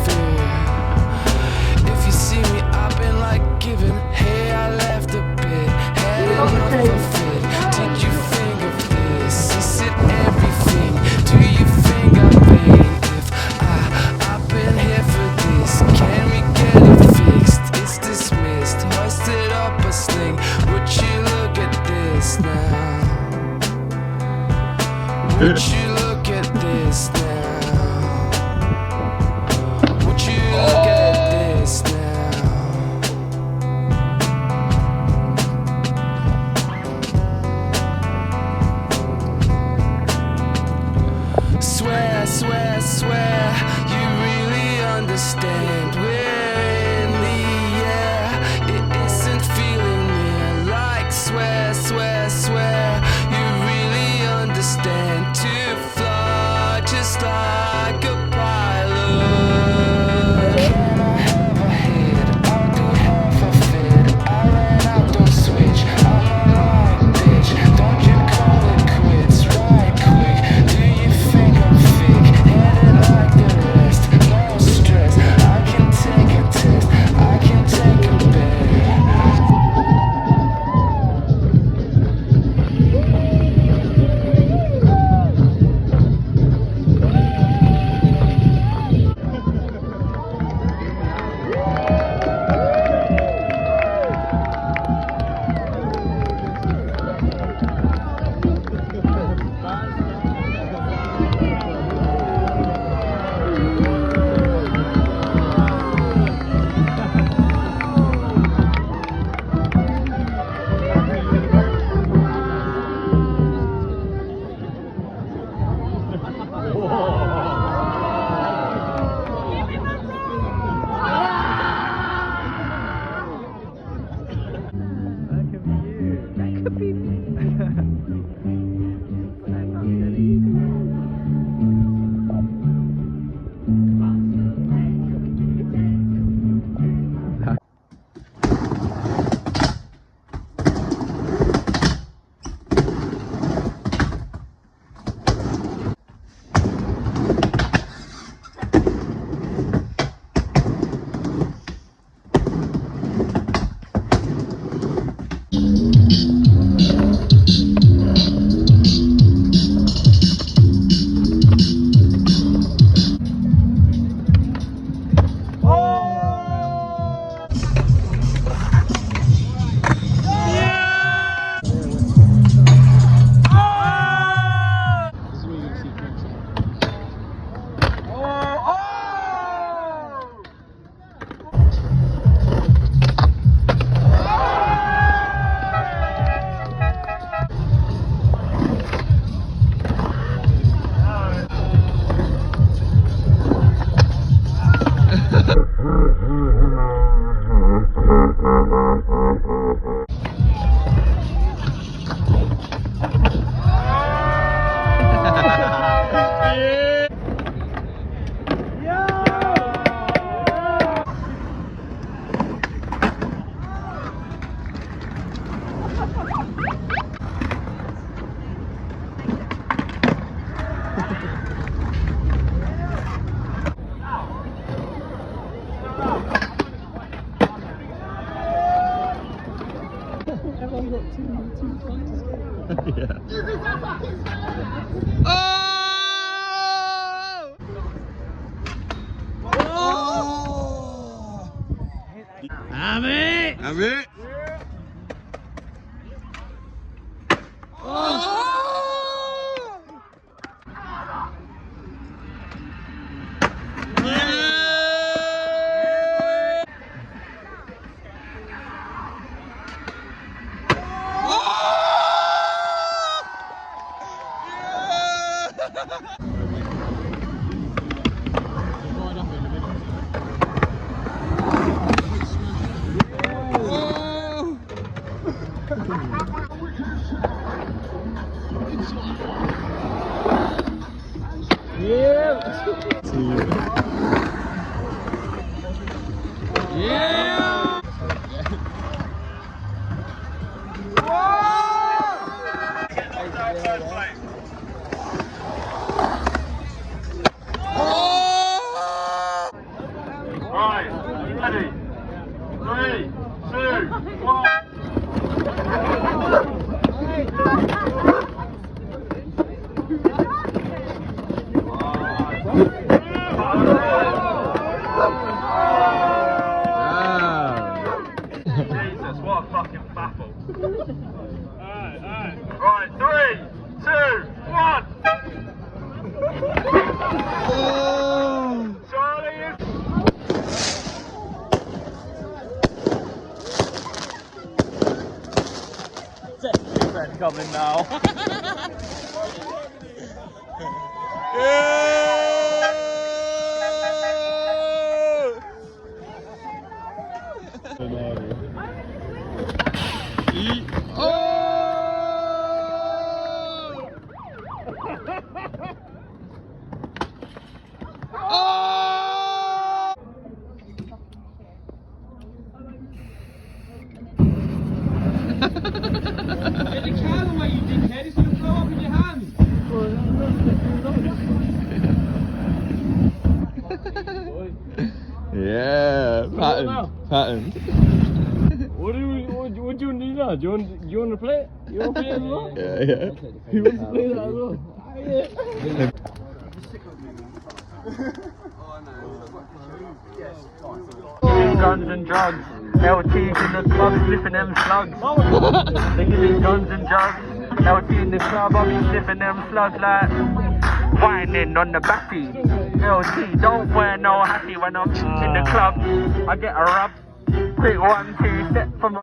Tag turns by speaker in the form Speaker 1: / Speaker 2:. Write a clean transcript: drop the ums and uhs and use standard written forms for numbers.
Speaker 1: fear. If you see me, I've been like giving. Hey, I left a bit, had enough of it. Did you think of this? Is it everything? Do you think I'm vain? If I've been here for this, can we get it fixed? It's dismissed, hoisted up a sling. Would you look at this now? Would you look at this now? Would you look at this now? Swear, swear, swear, you really understand. We're in the air, it isn't feeling near. Like swear, swear, swear, you really understand. To fly just like a pilot. Can I have a hit? I'll do half a fit. I ran out, don't switch. I'm a lying bitch. Don't you call it quits right quick. Do you think I'm fake? Headed like the rest. No stress. I can take a test. I can take a bet.
Speaker 2: Have it.
Speaker 3: Right, ready? 3, 2, 1. Jesus, what a fucking baffle. Right, 3, 2, 1. Charlie is...
Speaker 4: Friend coming now.
Speaker 2: Get the can away, you dickhead. It's going to blow up in your hand.
Speaker 4: Yeah, pattern.
Speaker 2: What do you want to do now? Do you want to play it? You want to play it as well?
Speaker 4: Yeah.
Speaker 2: He wants to play that as well.
Speaker 3: Guns and drugs, LT's in the club, sniffing them slugs. They giving guns and drugs, LT in the club, I'll be sniffing them slugs like whining on the backy. LT, don't wear no hattie when I'm in the club. I get a rub, quick 1, 2 step from